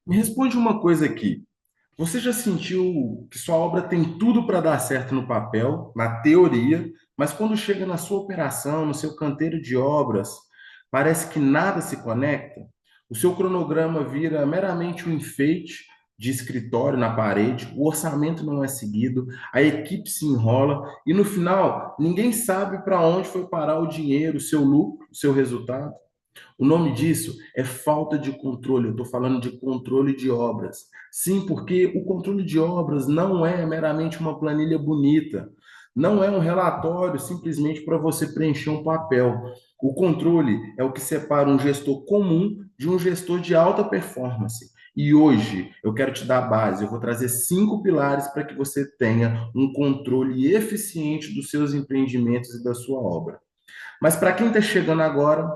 Me responde uma coisa aqui. Você já sentiu que sua obra tem tudo para dar certo no papel, na teoria, mas quando chega na sua operação, no seu canteiro de obras, parece que nada se conecta? O seu cronograma vira meramente um enfeite de escritório na parede, o orçamento não é seguido, a equipe se enrola e no final ninguém sabe para onde foi parar o dinheiro, o seu lucro, o seu resultado. O nome disso é falta de controle. Eu estou falando de controle de obras. Sim, porque o controle de obras não é meramente uma planilha bonita, não é um relatório simplesmente para você preencher um papel. O controle é o que separa um gestor comum de um gestor de alta performance. E hoje eu quero te dar a base, eu vou trazer 5 pilares para que você tenha um controle eficiente dos seus empreendimentos e da sua obra. Mas para quem está chegando agora,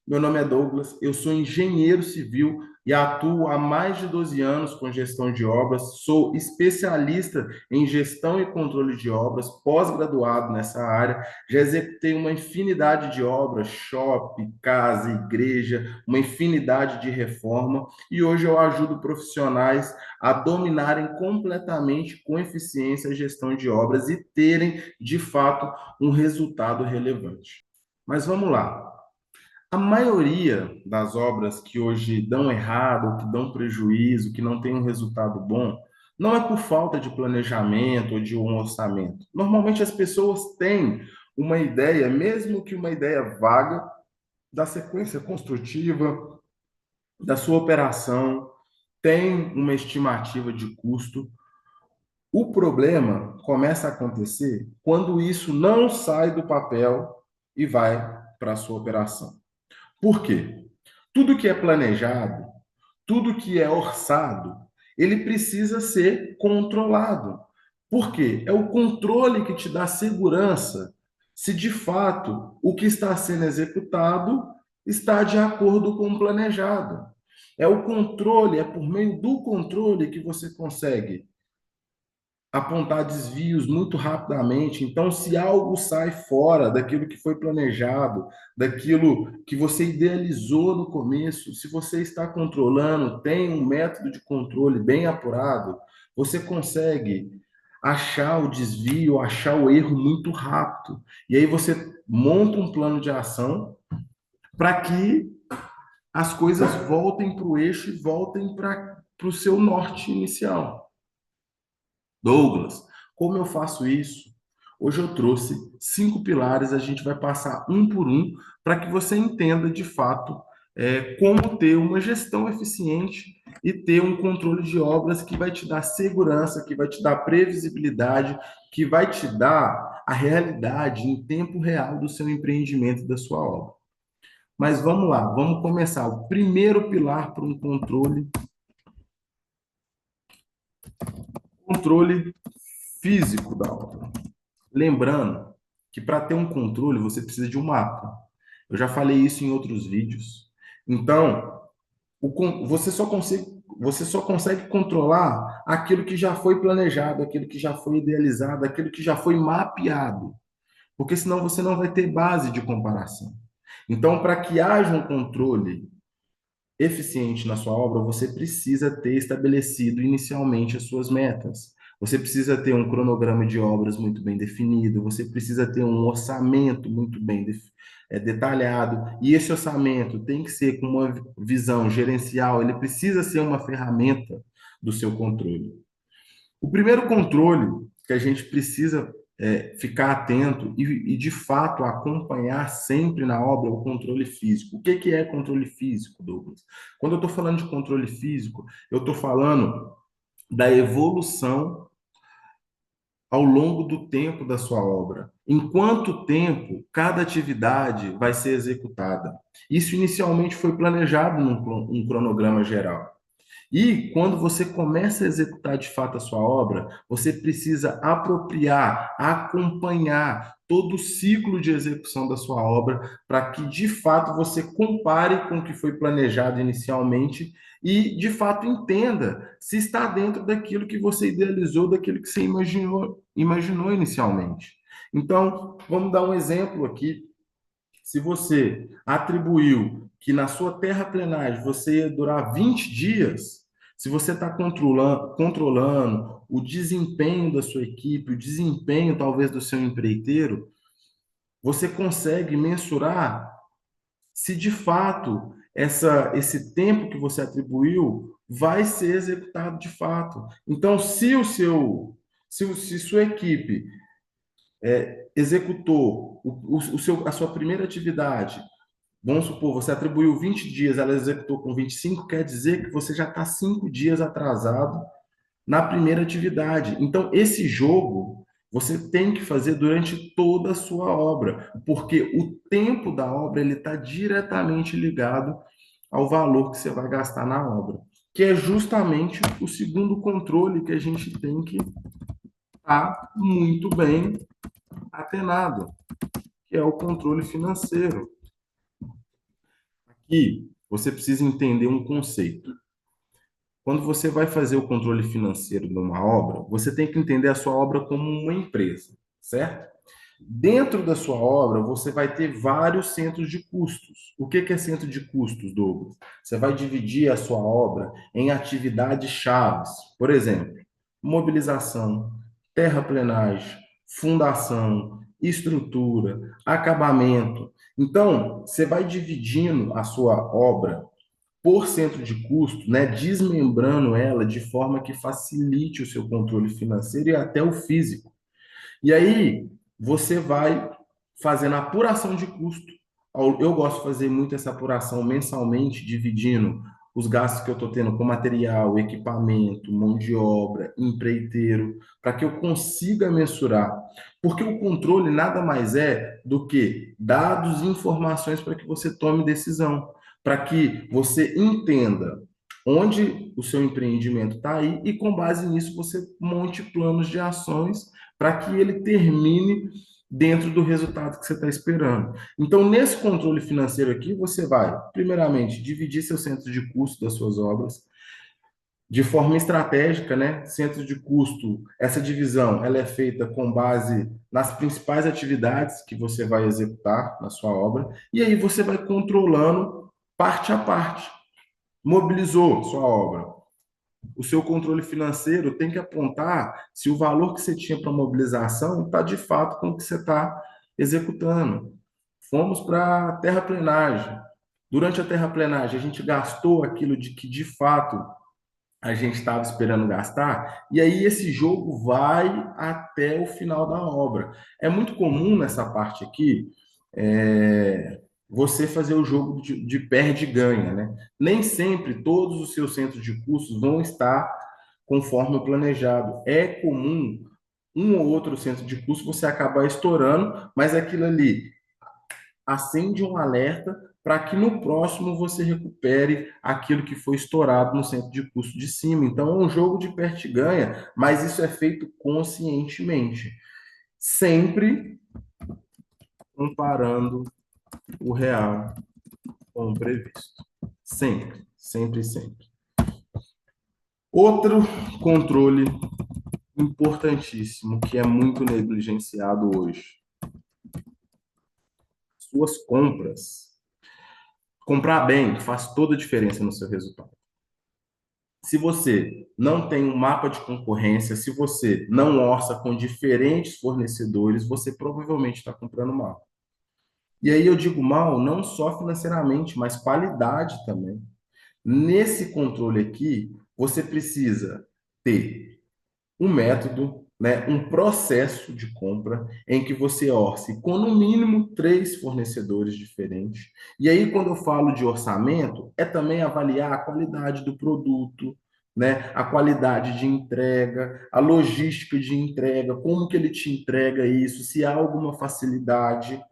meu nome é Douglas, eu sou engenheiro civil e atuo há mais de 12 anos com gestão de obras, sou especialista em gestão e controle de obras, pós-graduado nessa área, já executei uma infinidade de obras, shopping, casa, igreja, uma infinidade de reforma, e hoje eu ajudo profissionais a dominarem completamente com eficiência a gestão de obras e terem, de fato, um resultado relevante. Mas vamos lá. A maioria das obras que hoje dão errado, que dão prejuízo, que não tem um resultado bom, não é por falta de planejamento ou de um orçamento. Normalmente as pessoas têm uma ideia, mesmo que uma ideia vaga, da sequência construtiva, da sua operação, tem uma estimativa de custo. O problema começa a acontecer quando isso não sai do papel e vai para a sua operação. Por quê? Tudo que é planejado, tudo que é orçado, ele precisa ser controlado. Por quê? É o controle que te dá segurança se de fato o que está sendo executado está de acordo com o planejado. É o controle, é por meio do controle que você consegue apontar desvios muito rapidamente. Então, se algo sai fora daquilo que foi planejado, daquilo que você idealizou no começo, se você está controlando, tem um método de controle bem apurado, você consegue achar o desvio, achar o erro muito rápido. E aí você monta um plano de ação para que as coisas voltem para o eixo e voltem para o seu norte inicial. Douglas, como eu faço isso? Hoje eu trouxe 5 pilares, a gente vai passar um por um para que você entenda de fato como ter uma gestão eficiente e ter um controle de obras que vai te dar segurança, que vai te dar previsibilidade, que vai te dar a realidade em tempo real do seu empreendimento e da sua obra. Mas vamos lá, vamos começar. O primeiro pilar para um controle físico da obra. Lembrando que para ter um controle você precisa de um mapa. Eu já falei isso em outros vídeos. Então, você só consegue controlar aquilo que já foi planejado, aquilo que já foi idealizado, aquilo que já foi mapeado. Porque senão você não vai ter base de comparação. Então, para que haja um controle eficiente na sua obra, você precisa ter estabelecido inicialmente as suas metas. Você precisa ter um cronograma de obras muito bem definido, você precisa ter um orçamento muito bem detalhado, e esse orçamento tem que ser com uma visão gerencial, ele precisa ser uma ferramenta do seu controle. O primeiro controle que a gente precisa ficar atento de fato acompanhar sempre na obra é o controle físico. O que é controle físico, Douglas? Quando eu estou falando de controle físico, eu estou falando da evolução ao longo do tempo da sua obra. Em quanto tempo cada atividade vai ser executada? Isso inicialmente foi planejado num cronograma geral. E quando você começa a executar de fato a sua obra, você precisa apropriar, acompanhar todo o ciclo de execução da sua obra para que de fato você compare com o que foi planejado inicialmente e de fato entenda se está dentro daquilo que você idealizou, daquilo que você imaginou inicialmente. Então, vamos dar um exemplo aqui. Se você atribuiu que na sua terraplenagem você ia durar 20 dias, se você está controlando o desempenho da sua equipe, o desempenho talvez do seu empreiteiro, você consegue mensurar se de fato esse tempo que você atribuiu vai ser executado de fato. Então, se sua equipe executou a sua primeira atividade, vamos supor, você atribuiu 20 dias, ela executou com 25, quer dizer que você já está 5 dias atrasado na primeira atividade. Então, esse jogo você tem que fazer durante toda a sua obra, porque o tempo da obra ele está diretamente ligado ao valor que você vai gastar na obra, que é justamente o segundo controle que a gente tem que estar muito bem atenado, que é o controle financeiro. Aqui você precisa entender um conceito. Quando você vai fazer o controle financeiro de uma obra, você tem que entender a sua obra como uma empresa, certo? Dentro da sua obra, você vai ter vários centros de custos. O que é centro de custos, Douglas? Você vai dividir a sua obra em atividades chaves. Por exemplo, mobilização, terraplenagem, fundação, estrutura, acabamento. Então, você vai dividindo a sua obra por centro de custo, né, desmembrando ela de forma que facilite o seu controle financeiro e até o físico. E aí você vai fazendo a apuração de custo. Eu gosto de fazer muito essa apuração mensalmente, dividindo os gastos que eu estou tendo com material, equipamento, mão de obra, empreiteiro, para que eu consiga mensurar. Porque o controle nada mais é do que dados e informações para que você tome decisão, para que você entenda onde o seu empreendimento está aí e, com base nisso, você monte planos de ações para que ele termine dentro do resultado que você está esperando. Então, nesse controle financeiro aqui, você vai, primeiramente, dividir seu centro de custo das suas obras de forma estratégica, né? Centro de custo, essa divisão, ela é feita com base nas principais atividades que você vai executar na sua obra, e aí você vai controlando parte a parte. Mobilizou sua obra, o seu controle financeiro tem que apontar se o valor que você tinha para mobilização está de fato com o que você está executando. Fomos para a terraplenagem. Durante a terraplenagem, a gente gastou aquilo de que de fato a gente estava esperando gastar, e aí esse jogo vai até o final da obra. É muito comum nessa parte aqui você fazer o jogo de perde e ganha, né? Nem sempre todos os seus centros de custos vão estar conforme o planejado. É comum um ou outro centro de custo você acabar estourando, mas aquilo ali acende um alerta para que no próximo você recupere aquilo que foi estourado no centro de custo de cima. Então é um jogo de perde e ganha, mas isso é feito conscientemente, sempre comparando o real com o previsto. Sempre, sempre, sempre. Outro controle importantíssimo que é muito negligenciado hoje: suas compras. Comprar bem faz toda a diferença no seu resultado. Se você não tem um mapa de concorrência, se você não orça com diferentes fornecedores, você provavelmente está comprando mal. E aí eu digo mal não só financeiramente, mas qualidade também. Nesse controle aqui, você precisa ter um método, né, um processo de compra em que você orce com no mínimo 3 fornecedores diferentes. E aí, quando eu falo de orçamento, é também avaliar a qualidade do produto, né, a qualidade de entrega, a logística de entrega, como que ele te entrega isso, se há alguma facilidade.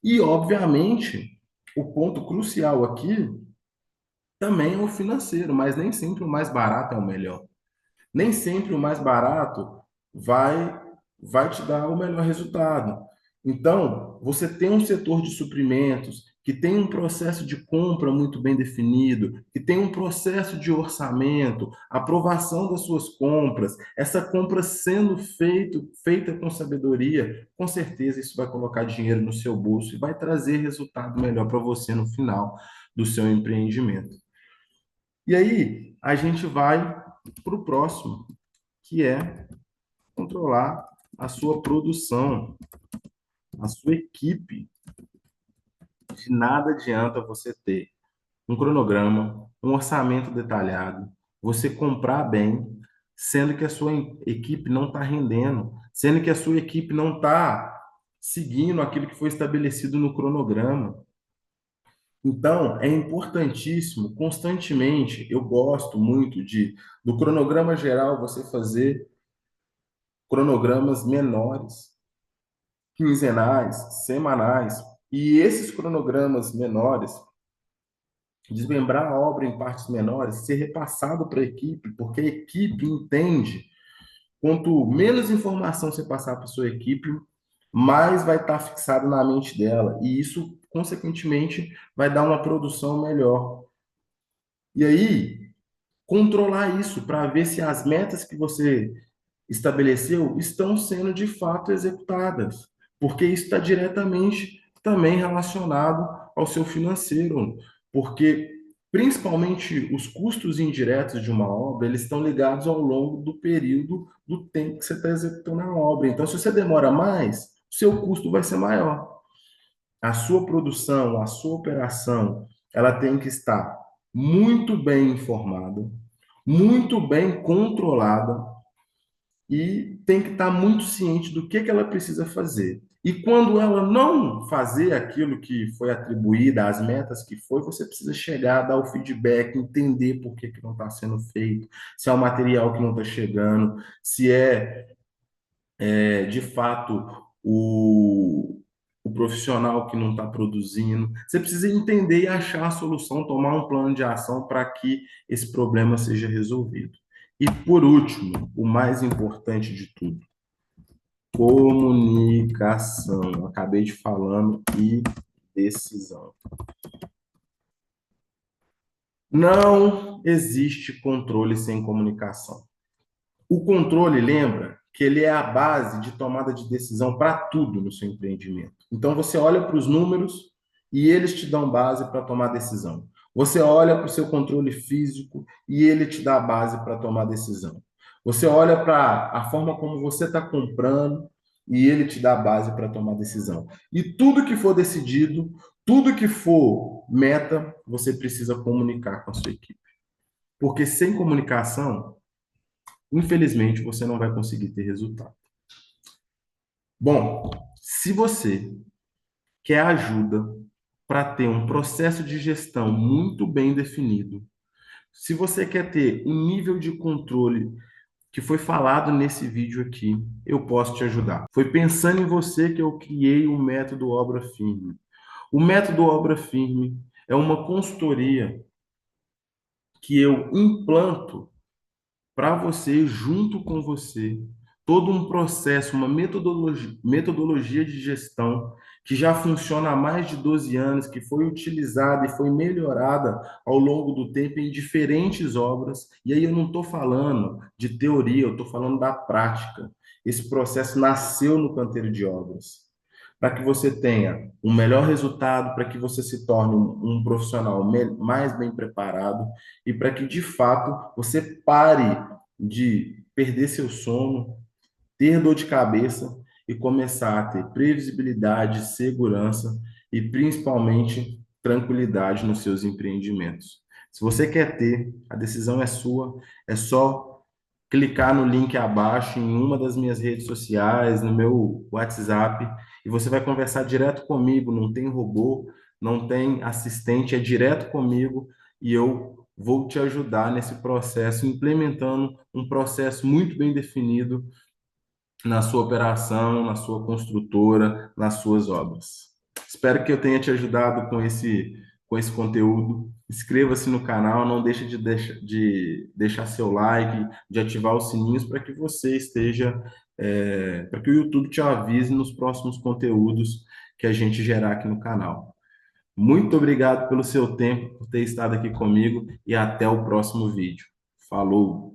E, obviamente, o ponto crucial aqui também é o financeiro, mas nem sempre o mais barato é o melhor. Nem sempre o mais barato vai vai te dar o melhor resultado. Então, você tem um setor de suprimentos que tem um processo de compra muito bem definido, que tem um processo de orçamento, aprovação das suas compras, essa compra sendo feita com sabedoria, com certeza isso vai colocar dinheiro no seu bolso e vai trazer resultado melhor para você no final do seu empreendimento. E aí, a gente vai para o próximo, que é controlar a sua produção, a sua equipe. De nada adianta você ter um cronograma, um orçamento detalhado, você comprar bem, sendo que a sua equipe não está rendendo, sendo que a sua equipe não está seguindo aquilo que foi estabelecido no cronograma. Então, é importantíssimo, constantemente, eu gosto muito do cronograma geral, você fazer cronogramas menores, quinzenais, semanais, e esses cronogramas menores, desmembrar a obra em partes menores, ser repassado para a equipe, porque a equipe entende, quanto menos informação você passar para a sua equipe, mais vai estar fixado na mente dela, e isso, consequentemente, vai dar uma produção melhor. E aí, controlar isso para ver se as metas que você estabeleceu estão sendo de fato executadas, porque isso está diretamente também relacionado ao seu financeiro, porque principalmente os custos indiretos de uma obra, eles estão ligados ao longo do período do tempo que você está executando a obra. Então, se você demora mais, o seu custo vai ser maior. A sua produção, a sua operação, ela tem que estar muito bem informada, muito bem controlada e tem que estar muito ciente do que ela precisa fazer. E quando ela não fazer aquilo que foi atribuída, as metas que foi, você precisa chegar, dar o feedback, entender por que não está sendo feito, se é o material que não está chegando, se de fato o profissional que não está produzindo. Você precisa entender e achar a solução, tomar um plano de ação para que esse problema seja resolvido. E por último, o mais importante de tudo, comunicação. Acabei de falando e decisão. Não existe controle sem comunicação. O controle, lembra que ele é a base de tomada de decisão para tudo no seu empreendimento. Então, você olha para os números e eles te dão base para tomar decisão. Você olha para o seu controle físico e ele te dá a base para tomar decisão. Você olha para a forma como você está comprando e ele te dá a base para tomar decisão. E tudo que for decidido, tudo que for meta, você precisa comunicar com a sua equipe. Porque sem comunicação, infelizmente, você não vai conseguir ter resultado. Bom, se você quer ajuda para ter um processo de gestão muito bem definido, se você quer ter um nível de controle que foi falado nesse vídeo aqui, eu posso te ajudar. Foi pensando em você que eu criei o método Obra Firme. O método Obra Firme é uma consultoria que eu implanto para você, junto com você, todo um processo, uma metodologia de gestão que já funciona há mais de 12 anos, que foi utilizada e foi melhorada ao longo do tempo em diferentes obras. E aí eu não estou falando de teoria, eu estou falando da prática. Esse processo nasceu no canteiro de obras. Para que você tenha um melhor resultado, para que você se torne um profissional mais bem preparado e para que, de fato, você pare de perder seu sono, ter dor de cabeça e começar a ter previsibilidade, segurança e principalmente tranquilidade nos seus empreendimentos. Se você quer ter, a decisão é sua, é só clicar no link abaixo em uma das minhas redes sociais, no meu WhatsApp, e você vai conversar direto comigo, não tem robô, não tem assistente, é direto comigo e eu vou te ajudar nesse processo, implementando um processo muito bem definido na sua operação, na sua construtora, nas suas obras. Espero que eu tenha te ajudado com esse conteúdo. Inscreva-se no canal, não deixe de deixar seu like, de ativar os sininhos para que você esteja, para que o YouTube te avise nos próximos conteúdos que a gente gerar aqui no canal. Muito obrigado pelo seu tempo, por ter estado aqui comigo e até o próximo vídeo. Falou!